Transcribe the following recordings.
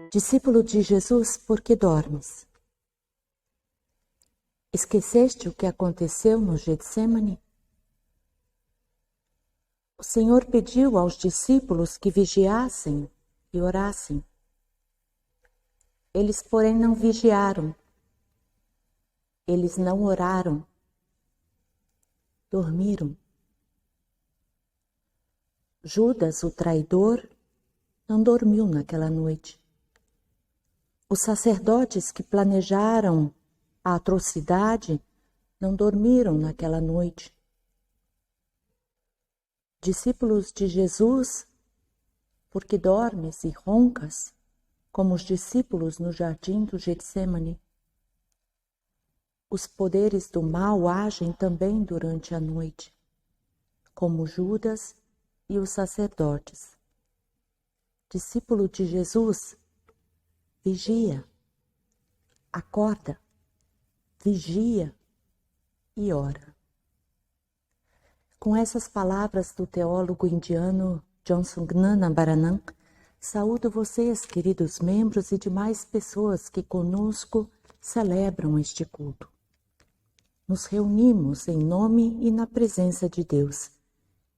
Discípulo de Jesus, por que dormes? Esqueceste o que aconteceu no Getsêmani? O Senhor pediu aos discípulos que vigiassem e orassem. Eles, porém, não vigiaram. Eles não oraram. Dormiram. Judas, o traidor, não dormiu naquela noite. Os sacerdotes que planejaram a atrocidade não dormiram naquela noite. Discípulos de Jesus, por que dormes e roncas, como os discípulos no jardim do Getsêmani? Os poderes do mal agem também durante a noite, como Judas e os sacerdotes. Discípulo de Jesus, vigia, acorda, vigia e ora. Com essas palavras do teólogo indiano Johnson Gnana Baranan, saúdo vocês, queridos membros e demais pessoas que conosco celebram este culto. Nos reunimos em nome e na presença de Deus,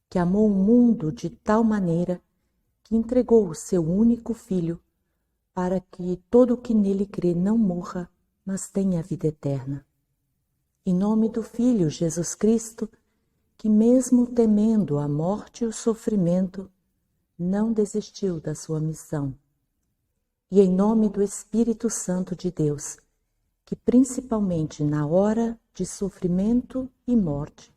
que amou o mundo de tal maneira que entregou o seu único Filho para que todo o que nele crê não morra, mas tenha vida eterna. Em nome do Filho Jesus Cristo, que mesmo temendo a morte e o sofrimento, não desistiu da sua missão. E em nome do Espírito Santo de Deus, que principalmente na hora de sofrimento e morte,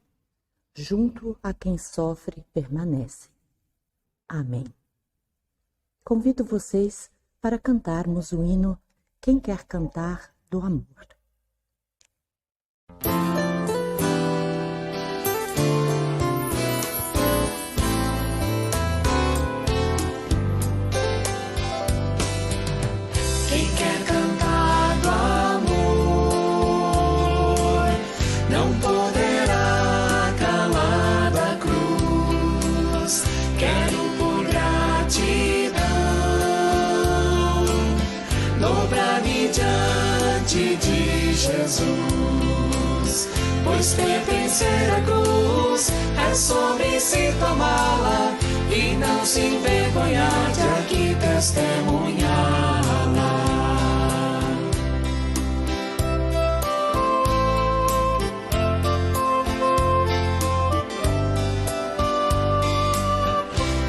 junto a quem sofre, permanece. Amém. Convido vocês para cantarmos o hino Quem Quer Cantar do Amor. Quem quer cantar do amor não poderá calar da cruz. Quero por gratidão dobrar-me diante de Jesus, pois pertencer à cruz é sobre si tomá-la e não se envergonhar de aqui testemunhá-la.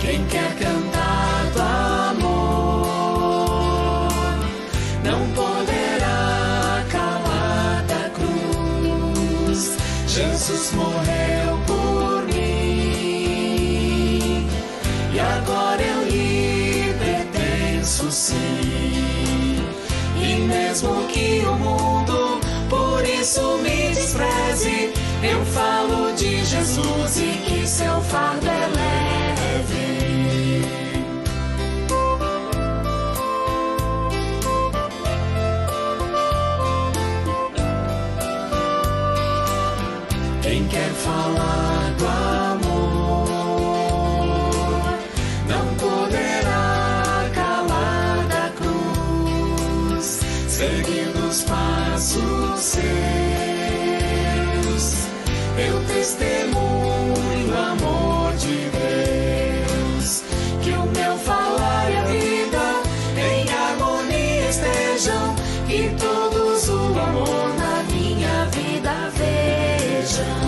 Quem quer cantar do amor não poderá calar da cruz. Jesus morreu por mim e agora eu lhe pertenço, sim. E mesmo que o mundo por isso me despreze, eu falo de Jesus e que seu fardo é leve. Quem quer falar do amor não poderá calar da cruz, seguindo os passos seus. Eu testemunho o amor de Deus, que o meu falar e a vida em harmonia estejam, e todos o amor na minha vida vejam.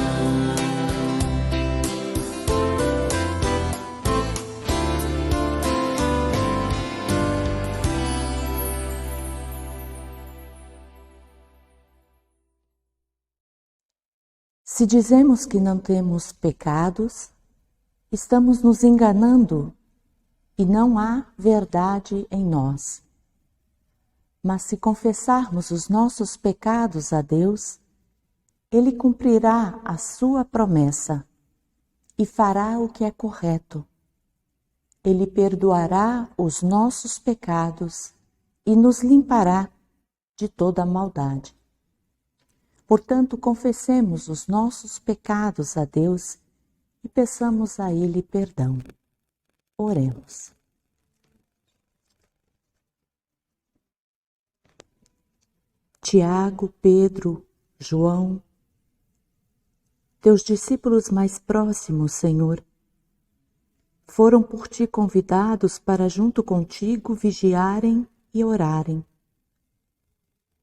Se dizemos que não temos pecados, estamos nos enganando e não há verdade em nós. Mas se confessarmos os nossos pecados a Deus, Ele cumprirá a sua promessa e fará o que é correto. Ele perdoará os nossos pecados e nos limpará de toda a maldade. Portanto, confessemos os nossos pecados a Deus e peçamos a Ele perdão. Oremos. Tiago, Pedro, João, teus discípulos mais próximos, Senhor, foram por ti convidados para junto contigo vigiarem e orarem.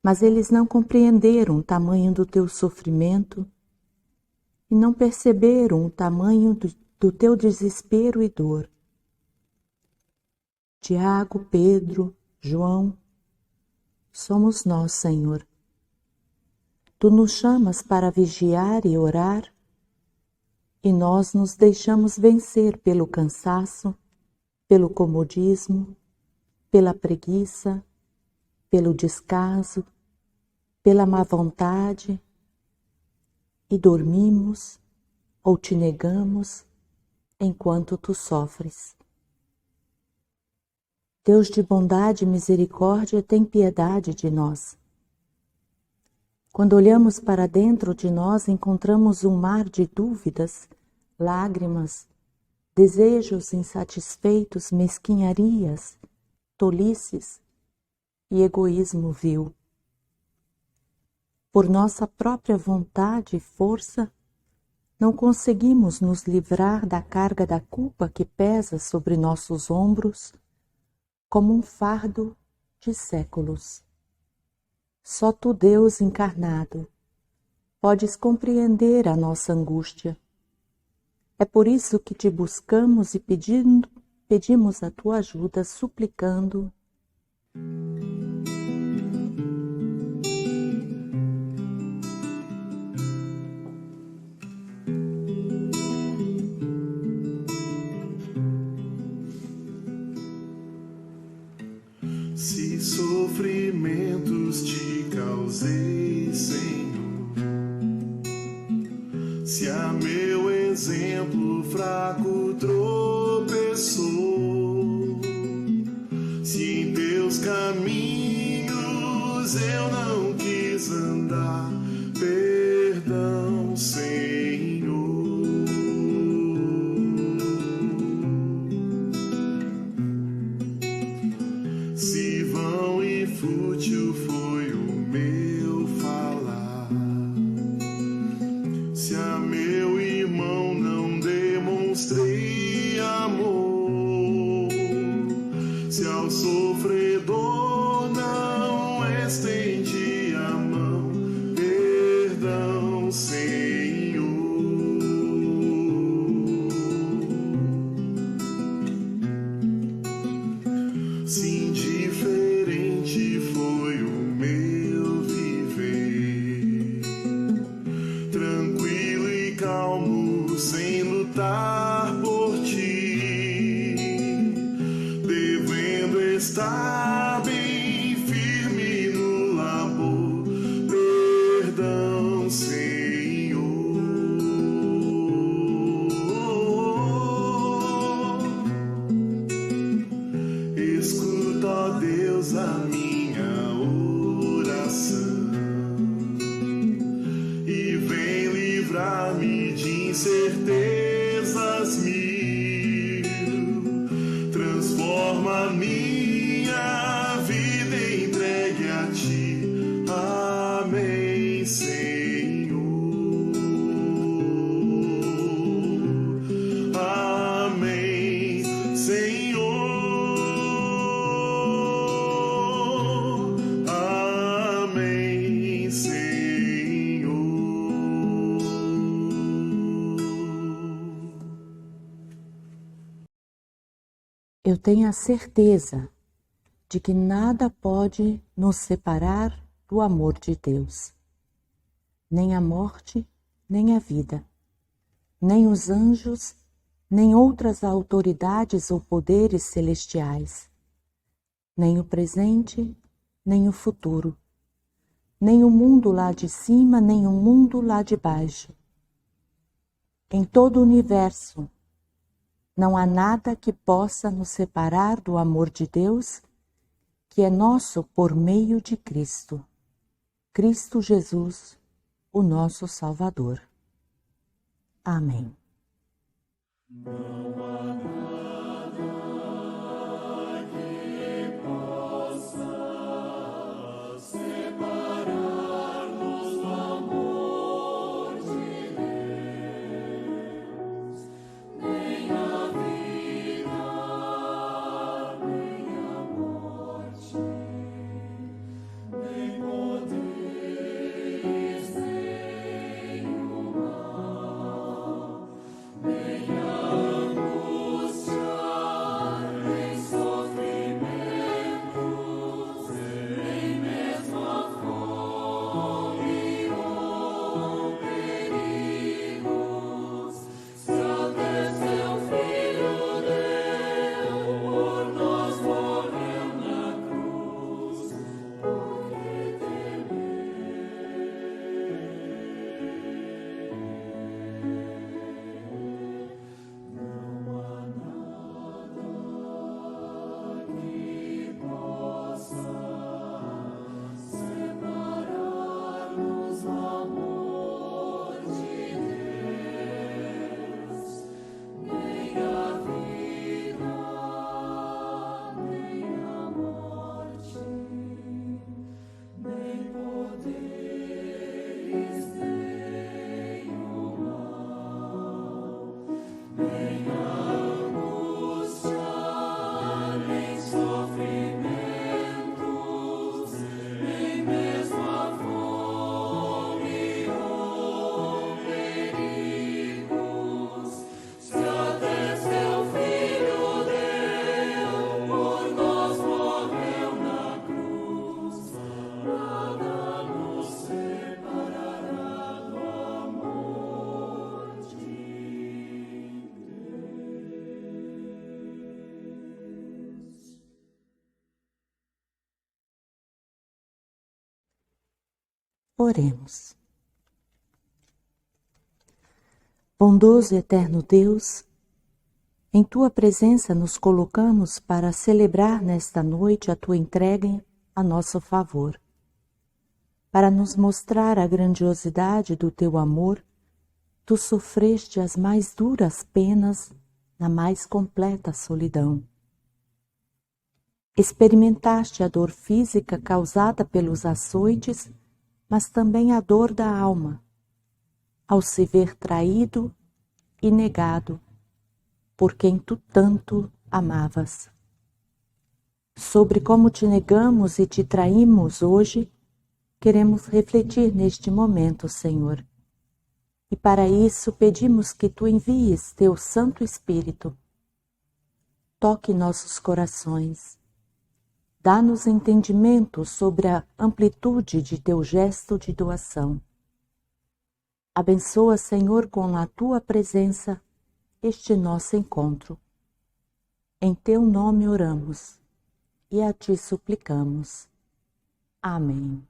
Mas eles não compreenderam o tamanho do teu sofrimento e não perceberam o tamanho do teu desespero e dor. Tiago, Pedro, João, somos nós, Senhor. Tu nos chamas para vigiar e orar, e nós nos deixamos vencer pelo cansaço, pelo comodismo, pela preguiça, pelo descaso, pela má vontade, e dormimos ou te negamos enquanto tu sofres. Deus de bondade e misericórdia, tem piedade de nós. Quando olhamos para dentro de nós, encontramos um mar de dúvidas, lágrimas, desejos insatisfeitos, mesquinharias, tolices e egoísmo vil. Por nossa própria vontade e força, não conseguimos nos livrar da carga da culpa que pesa sobre nossos ombros como um fardo de séculos. Só tu, Deus encarnado, podes compreender a nossa angústia. É por isso que te buscamos e pedimos a tua ajuda, suplicando. Se sofrimentos te causei, Senhor, se a meu exemplo fraco tropeçou, se em teus caminhos eu não quis andar, perdão, Senhor. Se vão e fútil foi o meu falar, se a meu irmão não demonstrei amor, se ao sofredor não estendi a mão, perdão, Senhor. Se indiferente foi o meu viver, tranquilo e calmo, sem lutar por ti, devendo estar bem firme no labor, perdão, Senhor. Escuta, ó Deus, a minha oração e vem livrar-me de incertezas mil. Transforma minha vida entregue a ti. Amém, Senhor. Amém, Senhor. Amém, Senhor. Eu tenho a certeza de que nada pode nos separar do amor de Deus. Nem a morte, nem a vida, nem os anjos, nem outras autoridades ou poderes celestiais, nem o presente, nem o futuro, nem o mundo lá de cima, nem o mundo lá de baixo. Em todo o universo, não há nada que possa nos separar do amor de Deus, que é nosso por meio de Cristo. Cristo Jesus, o nosso Salvador. Amém. Oremos. Bondoso e eterno Deus, em Tua presença nos colocamos para celebrar nesta noite a Tua entrega a nosso favor. Para nos mostrar a grandiosidade do Teu amor, Tu sofreste as mais duras penas na mais completa solidão. Experimentaste a dor física causada pelos açoites, mas também a dor da alma, ao se ver traído e negado por quem tu tanto amavas. Sobre como te negamos e te traímos hoje, queremos refletir neste momento, Senhor. E para isso pedimos que tu envies teu Santo Espírito. Toque nossos corações. Dá-nos entendimento sobre a amplitude de teu gesto de doação. Abençoa, Senhor, com a tua presença este nosso encontro. Em teu nome oramos e a ti suplicamos. Amém.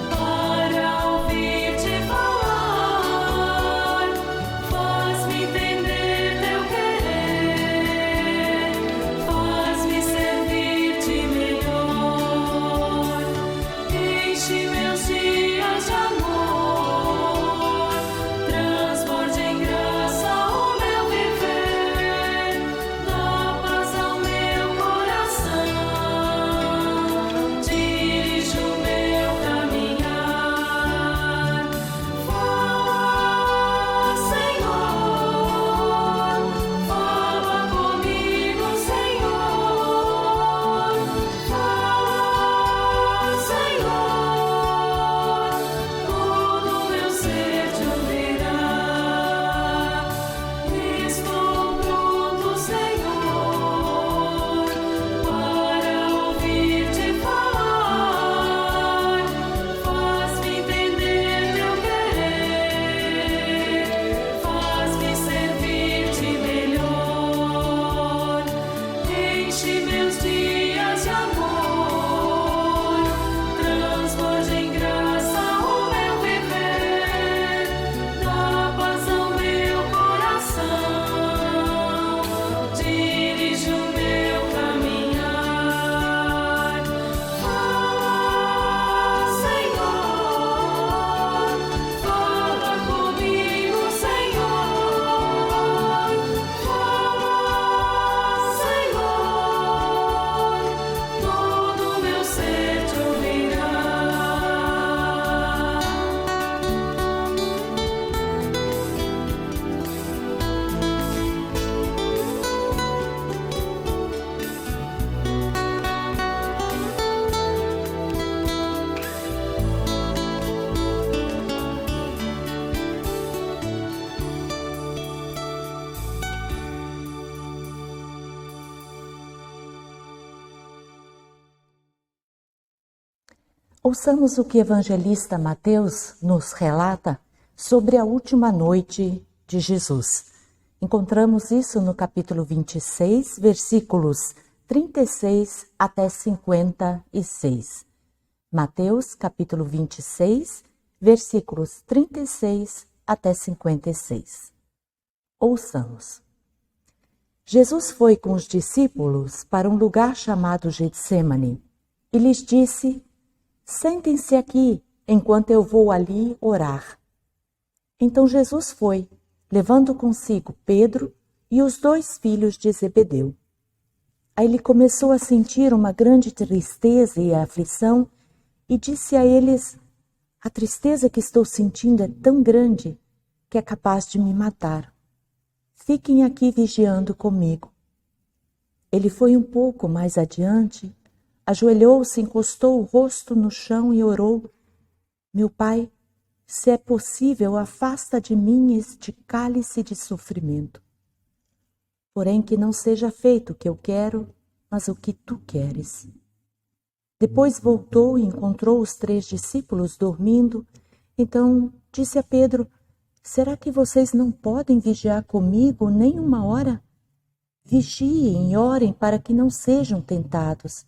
Para ouvir-te falar, faz-me Ouçamos o que o evangelista Mateus nos relata sobre a última noite de Jesus. Encontramos isso no capítulo 26, versículos 36 até 56. Mateus, capítulo 26, versículos 36 até 56. Ouçamos. Jesus foi com os discípulos para um lugar chamado Getsêmani e lhes disse: sentem-se aqui enquanto eu vou ali orar. Então Jesus foi, levando consigo Pedro e os 2 filhos de Zebedeu. Aí ele começou a sentir uma grande tristeza e aflição e disse a eles: a tristeza que estou sentindo é tão grande que é capaz de me matar. Fiquem aqui vigiando comigo. Ele foi um pouco mais adiante, ajoelhou-se, encostou o rosto no chão e orou: meu Pai, se é possível, afasta de mim este cálice de sofrimento. Porém, que não seja feito o que eu quero, mas o que tu queres. Depois voltou e encontrou os 3 discípulos dormindo. Então disse a Pedro: será que vocês não podem vigiar comigo nem uma hora? Vigiem e orem para que não sejam tentados.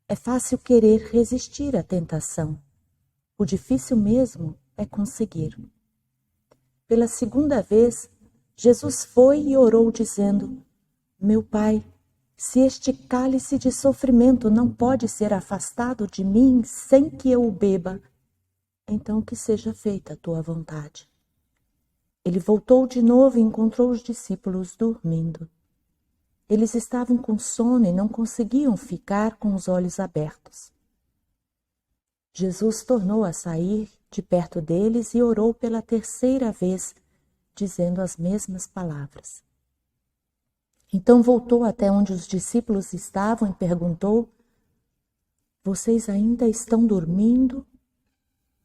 É fácil querer resistir à tentação. O difícil mesmo é conseguir. Pela 2ª vez, Jesus foi e orou dizendo: meu Pai, se este cálice de sofrimento não pode ser afastado de mim sem que eu o beba, então que seja feita a tua vontade. Ele voltou de novo e encontrou os discípulos dormindo. Eles estavam com sono e não conseguiam ficar com os olhos abertos. Jesus tornou a sair de perto deles e orou pela 3ª vez, dizendo as mesmas palavras. Então voltou até onde os discípulos estavam e perguntou: vocês ainda estão dormindo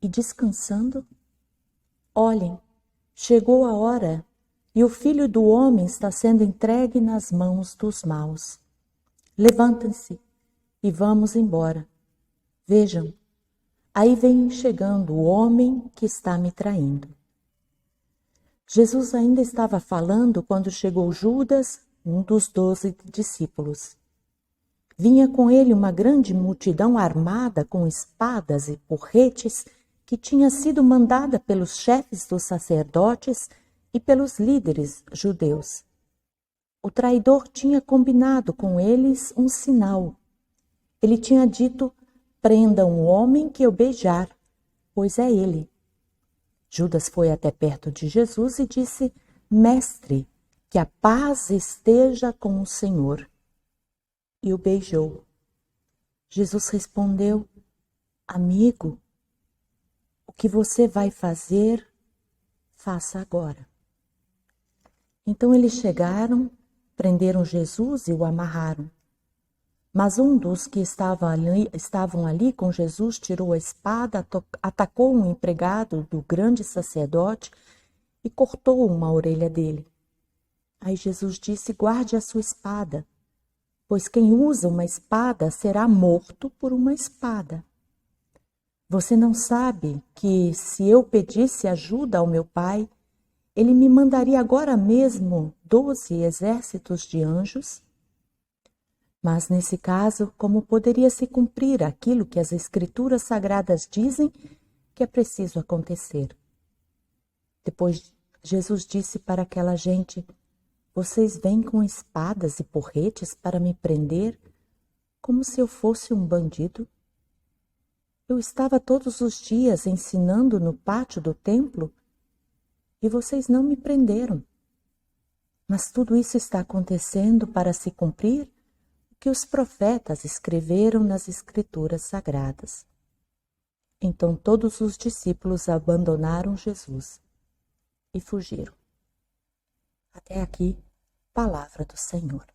e descansando? Olhem, chegou a hora e o Filho do Homem está sendo entregue nas mãos dos maus. Levantem-se e vamos embora. Vejam, aí vem chegando o homem que está me traindo. Jesus ainda estava falando quando chegou Judas, um dos 12 discípulos. Vinha com ele uma grande multidão armada com espadas e porretes que tinha sido mandada pelos chefes dos sacerdotes e pelos líderes judeus. O traidor tinha combinado com eles um sinal. Ele tinha dito: prendam o homem que eu beijar, pois é ele. Judas foi até perto de Jesus e disse: mestre, que a paz esteja com o Senhor. E o beijou. Jesus respondeu: amigo, o que você vai fazer, faça agora. Então eles chegaram, prenderam Jesus e o amarraram. Mas um dos que estavam ali com Jesus tirou a espada, atacou um empregado do grande sacerdote e cortou uma orelha dele. Aí Jesus disse: guarde a sua espada, pois quem usa uma espada será morto por uma espada. Você não sabe que, se eu pedisse ajuda ao meu Pai, ele me mandaria agora mesmo 12 exércitos de anjos? Mas nesse caso, como poderia se cumprir aquilo que as Escrituras Sagradas dizem que é preciso acontecer? Depois Jesus disse para aquela gente: vocês vêm com espadas e porretes para me prender, como se eu fosse um bandido? Eu estava todos os dias ensinando no pátio do templo e vocês não me prenderam. Mas tudo isso está acontecendo para se cumprir o que os profetas escreveram nas Escrituras Sagradas. Então todos os discípulos abandonaram Jesus e fugiram. Até aqui, palavra do Senhor.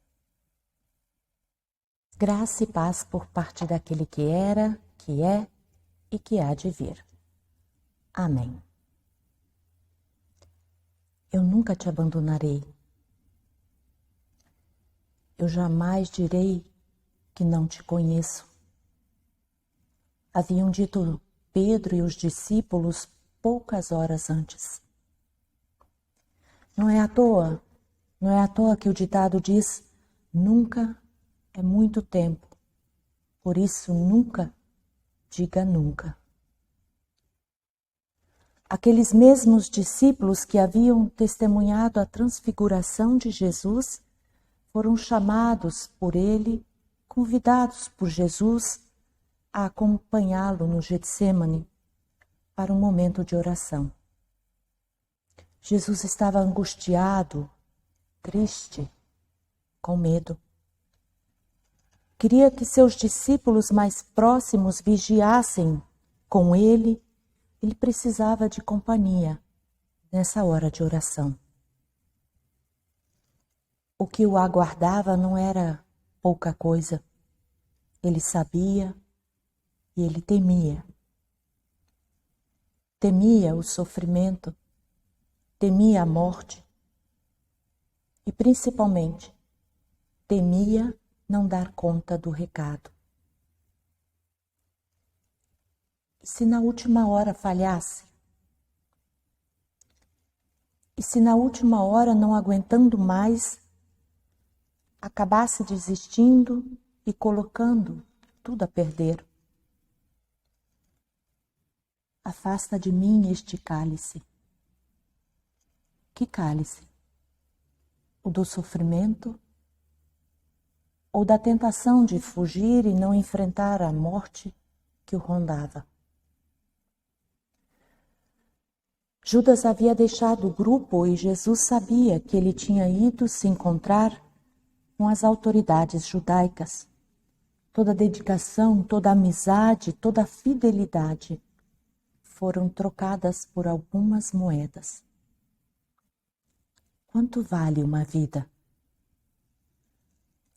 Graça e paz por parte daquele que era, que é e que há de vir. Amém. Eu nunca te abandonarei. Eu jamais direi que não te conheço. haviam dito Pedro e os discípulos poucas horas antes. Não é à toa que o ditado diz: nunca é muito tempo, por isso nunca diga nunca. Aqueles mesmos discípulos que haviam testemunhado a transfiguração de Jesus foram chamados por ele, convidados por Jesus a acompanhá-lo no Getsêmani para um momento de oração. Jesus estava angustiado, triste, com medo. Queria que seus discípulos mais próximos vigiassem com ele. Ele precisava de companhia nessa hora de oração. O que o aguardava não era pouca coisa. Ele sabia e ele temia. Temia o sofrimento, temia a morte e, principalmente, temia não dar conta do recado. E se na última hora falhasse? E se na última hora, não aguentando mais, acabasse desistindo e colocando tudo a perder? Afasta de mim este cálice. Que cálice? O do sofrimento? Ou da tentação de fugir e não enfrentar a morte que o rondava? Judas havia deixado o grupo e Jesus sabia que ele tinha ido se encontrar com as autoridades judaicas. Toda a dedicação, toda a amizade, toda a fidelidade foram trocadas por algumas moedas. Quanto vale uma vida?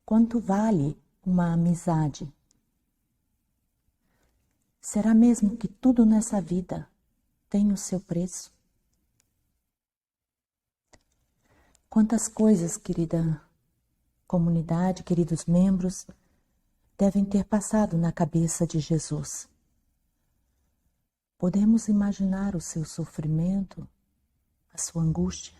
Quanto vale uma amizade? Será mesmo que tudo nessa vida tem o seu preço? Quantas coisas, querida comunidade, queridos membros, devem ter passado na cabeça de Jesus. Podemos imaginar o seu sofrimento, a sua angústia.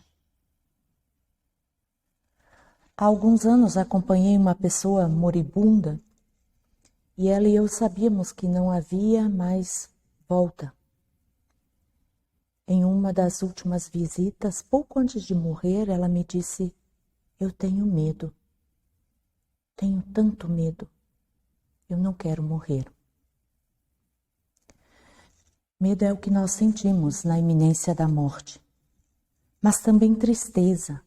Há alguns anos acompanhei uma pessoa moribunda e ela e eu sabíamos que não havia mais volta. Em uma das últimas visitas, pouco antes de morrer, ela me disse: eu tenho medo, tenho tanto medo, eu não quero morrer. Medo é o que nós sentimos na iminência da morte, mas também tristeza,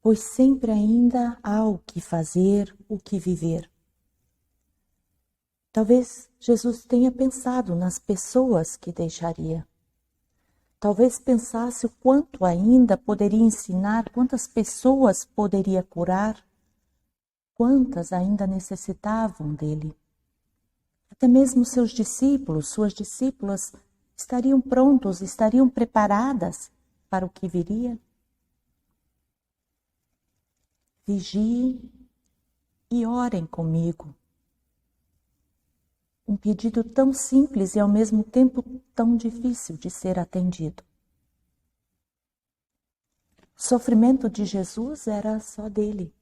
pois sempre ainda há o que fazer, o que viver. Talvez Jesus tenha pensado nas pessoas que deixaria. Talvez pensasse o quanto ainda poderia ensinar, quantas pessoas poderia curar, quantas ainda necessitavam dele. Até mesmo seus discípulos, suas discípulas, estariam prontos, estariam preparadas para o que viria. Vigiem e orem comigo. Um pedido tão simples e ao mesmo tempo tão difícil de ser atendido. O sofrimento de Jesus era só dele.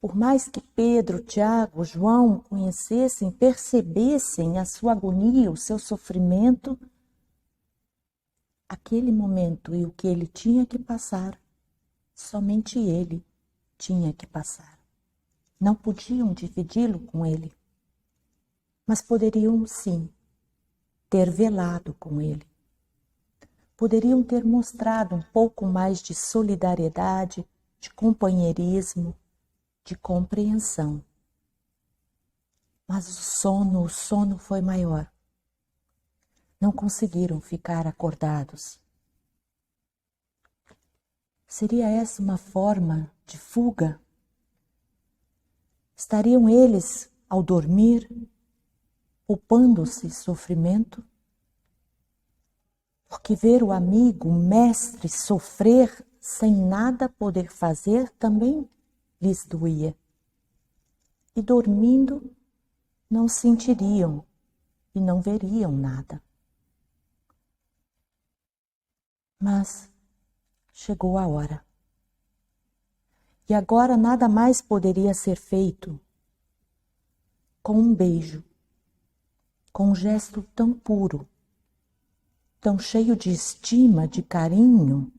Por mais que Pedro, Tiago, João conhecessem, percebessem a sua agonia, o seu sofrimento, aquele momento e o que ele tinha que passar, somente ele tinha que passar. Não podiam dividi-lo com ele. Mas poderiam, sim, ter velado com ele. Poderiam ter mostrado um pouco mais de solidariedade, de companheirismo, de compreensão. Mas o sono foi maior. Não conseguiram ficar acordados. Seria essa uma forma de fuga? Estariam eles, ao dormir, poupando-se sofrimento? Porque ver o amigo, o mestre, sofrer sem nada poder fazer também lhes doía. E dormindo, não sentiriam e não veriam nada. Mas chegou a hora. E agora nada mais poderia ser feito com um beijo, com um gesto tão puro, tão cheio de estima, de carinho,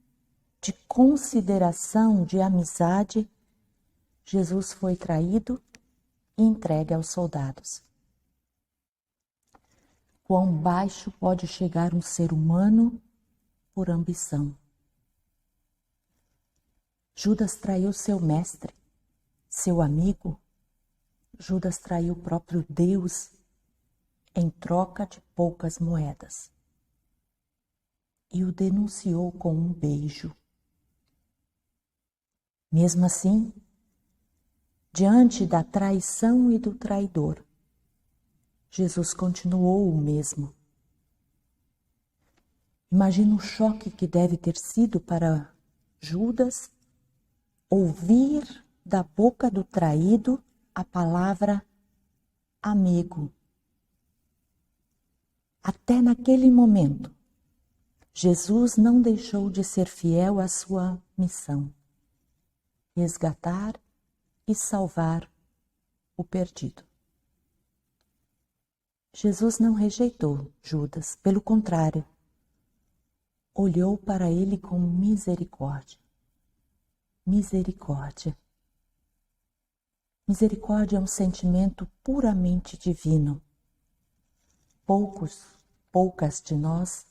de consideração, de amizade. Jesus foi traído e entregue aos soldados. Quão baixo pode chegar um ser humano por ambição? Judas traiu seu mestre, seu amigo. Judas traiu o próprio Deus em troca de poucas moedas. E o denunciou com um beijo. Mesmo assim, diante da traição e do traidor, Jesus continuou o mesmo. Imagina o choque que deve ter sido para Judas ouvir da boca do traído a palavra amigo. Até naquele momento, Jesus não deixou de ser fiel à sua missão: resgatar e salvar o perdido. Jesus não rejeitou Judas, pelo contrário, olhou para ele com misericórdia. Misericórdia. Misericórdia é um sentimento puramente divino. Poucas de nós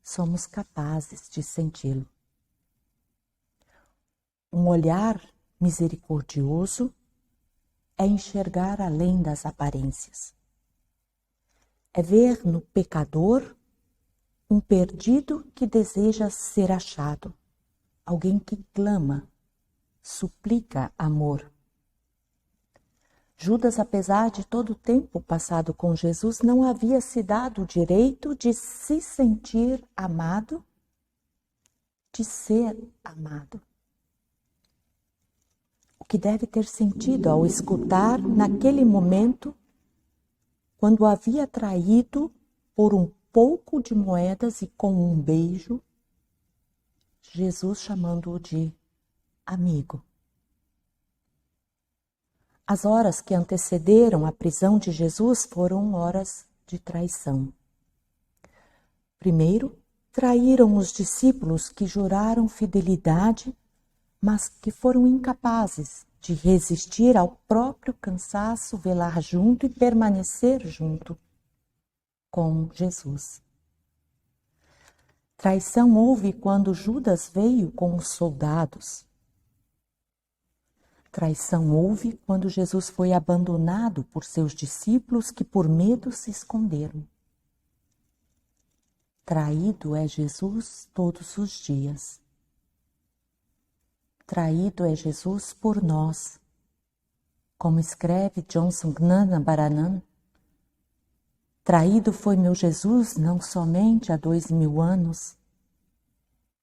somos capazes de senti-lo. Um olhar misericordioso é enxergar além das aparências. É ver no pecador um perdido que deseja ser achado, alguém que clama, suplica amor. Judas, apesar de todo o tempo passado com Jesus, não havia se dado o direito de se sentir amado, de ser amado. O que deve ter sentido ao escutar naquele momento, quando o havia traído por um pouco de moedas e com um beijo, Jesus chamando-o de amigo. As horas que antecederam a prisão de Jesus foram horas de traição. Primeiro, traíram os discípulos que juraram fidelidade, mas que foram incapazes de resistir ao próprio cansaço, velar junto e permanecer junto com Jesus. Traição houve quando Judas veio com os soldados. Traição houve quando Jesus foi abandonado por seus discípulos que por medo se esconderam. Traído é Jesus todos os dias. Traído é Jesus por nós. Como escreve Johnson Gnanabaranam, traído foi meu Jesus não somente há 2000 anos.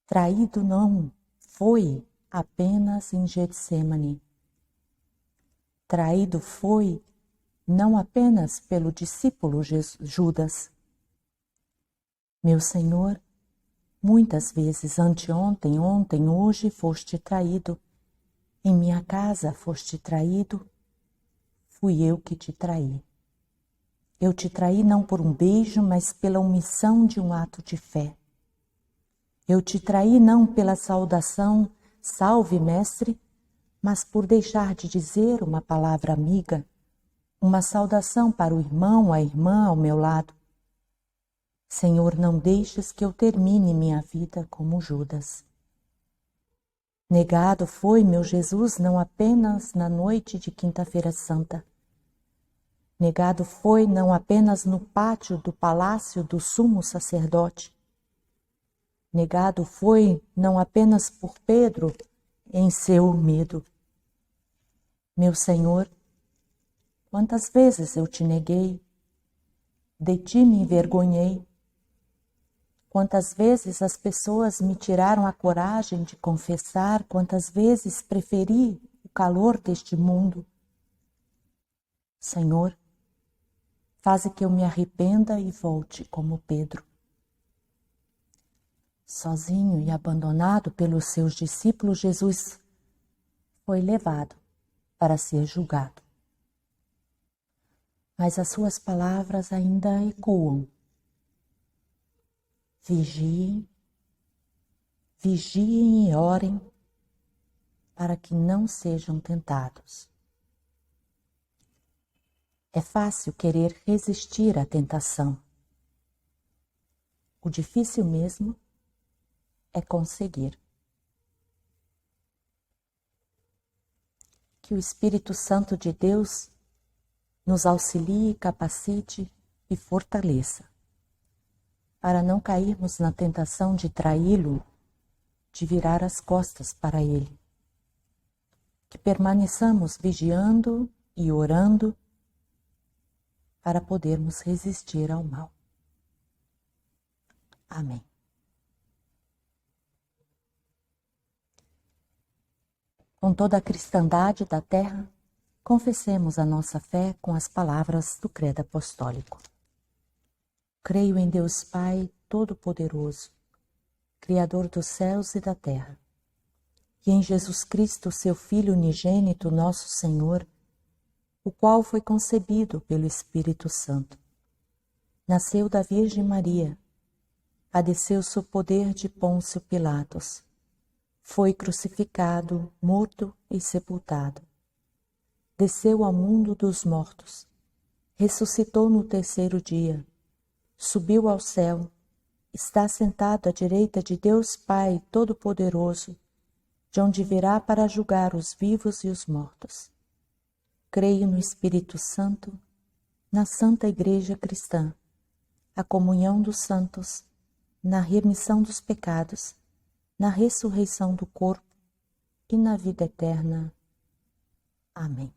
Traído não foi apenas em Getsemane. Traído foi não apenas pelo discípulo Judas. Meu Senhor, muitas vezes, anteontem, ontem, hoje, foste traído. Em minha casa foste traído. Fui eu que te traí. Eu te traí não por um beijo, mas pela omissão de um ato de fé. Eu te traí não pela saudação, salve, mestre, mas por deixar de dizer uma palavra amiga, uma saudação para o irmão, a irmã ao meu lado. Senhor, não deixes que eu termine minha vida como Judas. Negado foi meu Jesus não apenas na noite de Quinta-feira Santa. Negado foi não apenas no pátio do palácio do sumo sacerdote. Negado foi não apenas por Pedro em seu medo. Meu Senhor, quantas vezes eu te neguei, de ti me envergonhei. Quantas vezes as pessoas me tiraram a coragem de confessar, quantas vezes preferi o calor deste mundo. Senhor, Faze que eu me arrependa e volte como Pedro. Sozinho e abandonado pelos seus discípulos, Jesus foi levado para ser julgado. Mas as suas palavras ainda ecoam. Vigiem, vigiem e orem para que não sejam tentados. É fácil querer resistir à tentação. O difícil mesmo é conseguir. Que o Espírito Santo de Deus nos auxilie, capacite e fortaleça, para não cairmos na tentação de traí-lo, de virar as costas para ele. Que permaneçamos vigiando e orando para podermos resistir ao mal. Amém. Com toda a cristandade da terra, confessemos a nossa fé com as palavras do Credo Apostólico. Creio em Deus Pai Todo-Poderoso, Criador dos céus e da terra, e em Jesus Cristo, seu Filho unigênito, nosso Senhor, o qual foi concebido pelo Espírito Santo. Nasceu da Virgem Maria, padeceu sob poder de Pôncio Pilatos, foi crucificado, morto e sepultado. Desceu ao mundo dos mortos, ressuscitou no terceiro dia, subiu ao céu, está sentado à direita de Deus Pai Todo-Poderoso, de onde virá para julgar os vivos e os mortos. Creio no Espírito Santo, na Santa Igreja Cristã, a comunhão dos santos, na remissão dos pecados, na ressurreição do corpo e na vida eterna. Amém.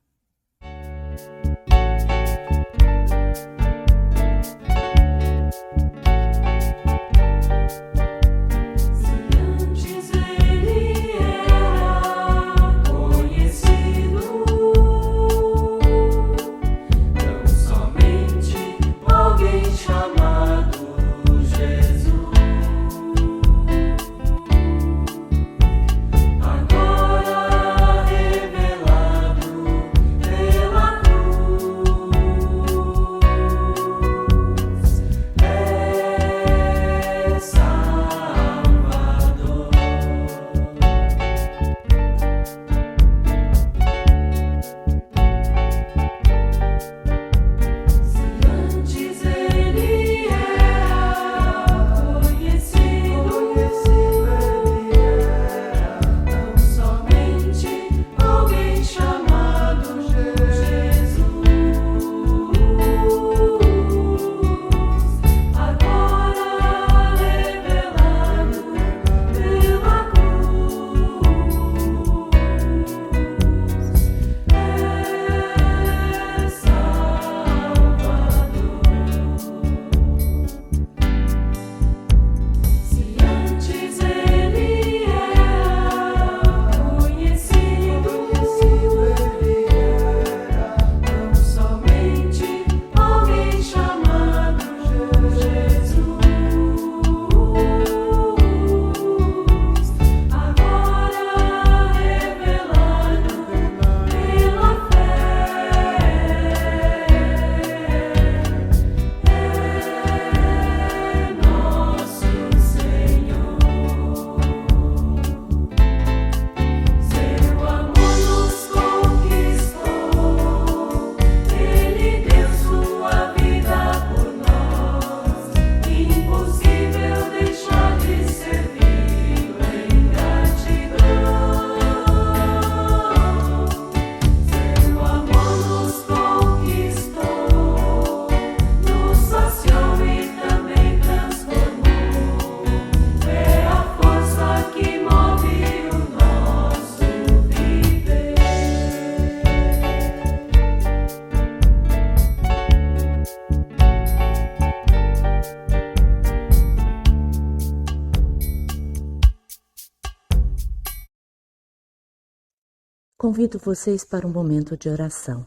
Convido vocês para um momento de oração.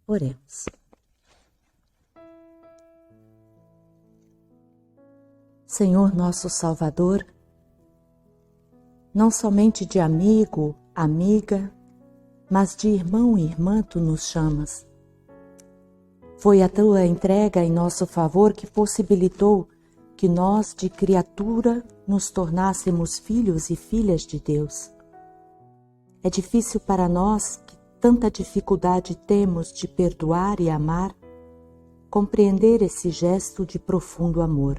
Oremos. Senhor nosso Salvador, não somente de amigo, amiga, mas de irmão e irmã tu nos chamas. Foi a tua entrega em nosso favor que possibilitou que nós, de criatura, nos tornássemos filhos e filhas de Deus. É difícil para nós, que tanta dificuldade temos de perdoar e amar, compreender esse gesto de profundo amor.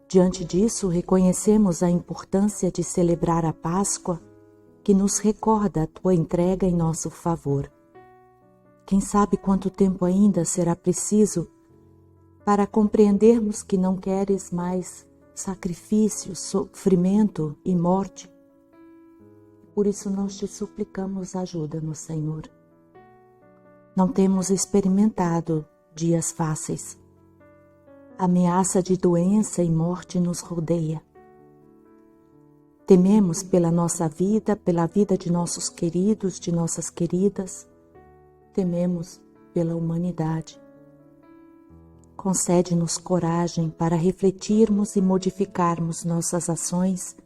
Diante disso, reconhecemos a importância de celebrar a Páscoa, que nos recorda a tua entrega em nosso favor. Quem sabe quanto tempo ainda será preciso para compreendermos que não queres mais sacrifício, sofrimento e morte. Por isso nós te suplicamos, ajuda-nos, Senhor. Não temos experimentado dias fáceis. A ameaça de doença e morte nos rodeia. Tememos pela nossa vida, pela vida de nossos queridos, de nossas queridas. Tememos pela humanidade. Concede-nos coragem para refletirmos e modificarmos nossas ações,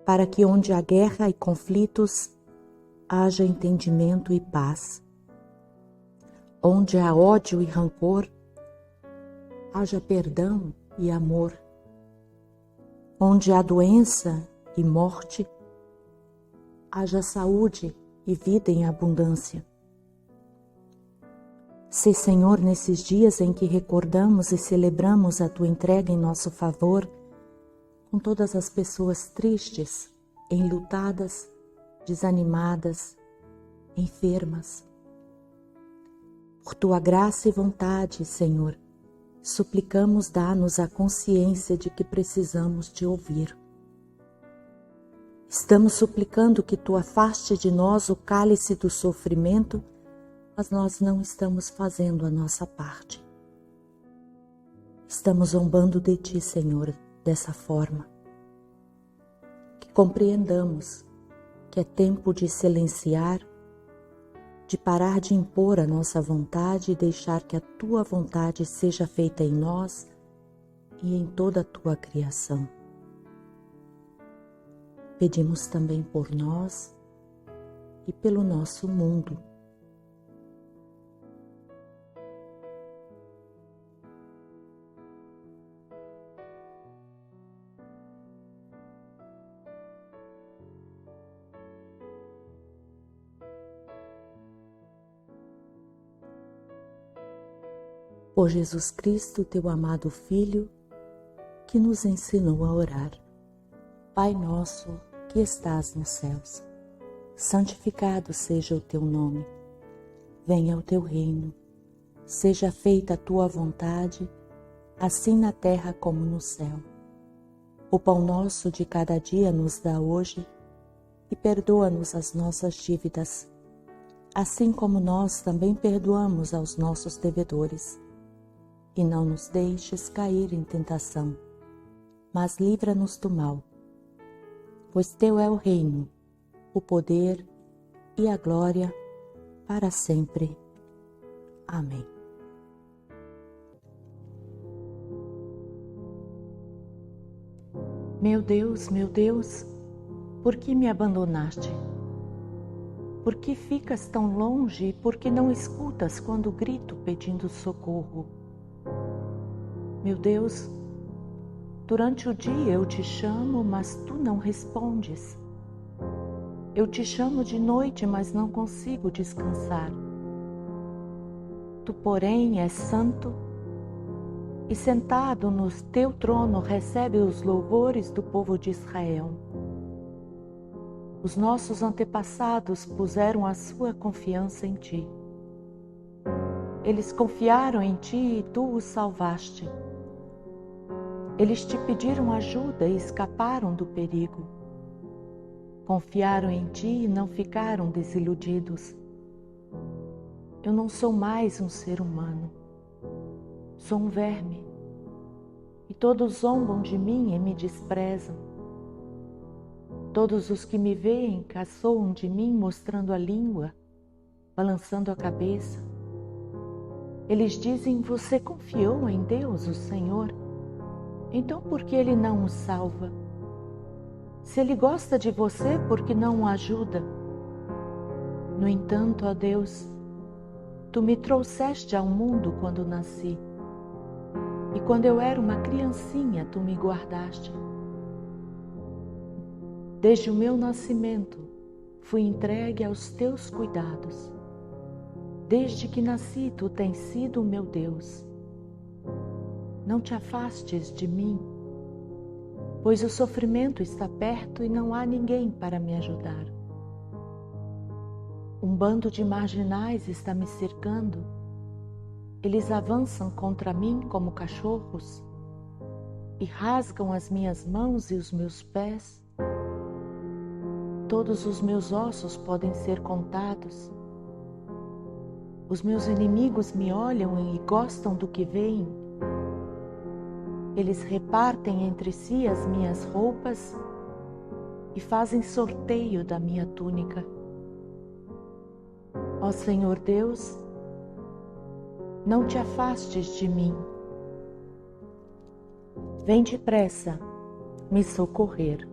para que onde há guerra e conflitos, haja entendimento e paz. Onde há ódio e rancor, haja perdão e amor. Onde há doença e morte, haja saúde e vida em abundância. Sê, Senhor, nesses dias em que recordamos e celebramos a tua entrega em nosso favor, com todas as pessoas tristes, enlutadas, desanimadas, enfermas. Por tua graça e vontade, Senhor, suplicamos dá-nos a consciência de que precisamos te ouvir. Estamos suplicando que tu afaste de nós o cálice do sofrimento, mas nós não estamos fazendo a nossa parte. Estamos zombando de ti, Senhor, dessa forma. Que compreendamos que é tempo de silenciar, de parar de impor a nossa vontade e deixar que a tua vontade seja feita em nós e em toda a tua criação. Pedimos também por nós e pelo nosso mundo. Por Jesus Cristo, teu amado Filho, que nos ensinou a orar. Pai nosso, que estás nos céus, santificado seja o teu nome. Venha o teu reino. Seja feita a tua vontade, assim na terra como no céu. O pão nosso de cada dia nos dá hoje e perdoa-nos as nossas dívidas, assim como nós também perdoamos aos nossos devedores. E não nos deixes cair em tentação, mas livra-nos do mal. Pois teu é o reino, o poder e a glória para sempre. Amém. Meu Deus, por que me abandonaste? Por que ficas tão longe e por que não escutas quando grito pedindo socorro? Meu Deus, durante o dia eu te chamo, mas tu não respondes. Eu te chamo de noite, mas não consigo descansar. Tu, porém, és santo e sentado no teu trono recebe os louvores do povo de Israel. Os nossos antepassados puseram a sua confiança em ti. Eles confiaram em ti e tu os salvaste. Eles te pediram ajuda e escaparam do perigo. Confiaram em ti e não ficaram desiludidos. Eu não sou mais um ser humano. Sou um verme. E todos zombam de mim e me desprezam. Todos os que me veem caçoam de mim mostrando a língua, balançando a cabeça. Eles dizem: você confiou em Deus, o Senhor? então por que Ele não o salva? Se Ele gosta de você, por que não o ajuda? No entanto, ó Deus, Tu me trouxeste ao mundo quando nasci, e quando eu era uma criancinha, Tu me guardaste. Desde o meu nascimento, fui entregue aos Teus cuidados. Desde que nasci, Tu tens sido o meu Deus. Não te afastes de mim, pois o sofrimento está perto e não há ninguém para me ajudar. Um bando de marginais está me cercando. Eles avançam contra mim como cachorros e rasgam as minhas mãos e os meus pés. Todos os meus ossos podem ser contados. Os meus inimigos me olham e gostam do que veem. Eles repartem entre si as minhas roupas e fazem sorteio da minha túnica. Ó Senhor Deus, não te afastes de mim. Vem depressa me socorrer.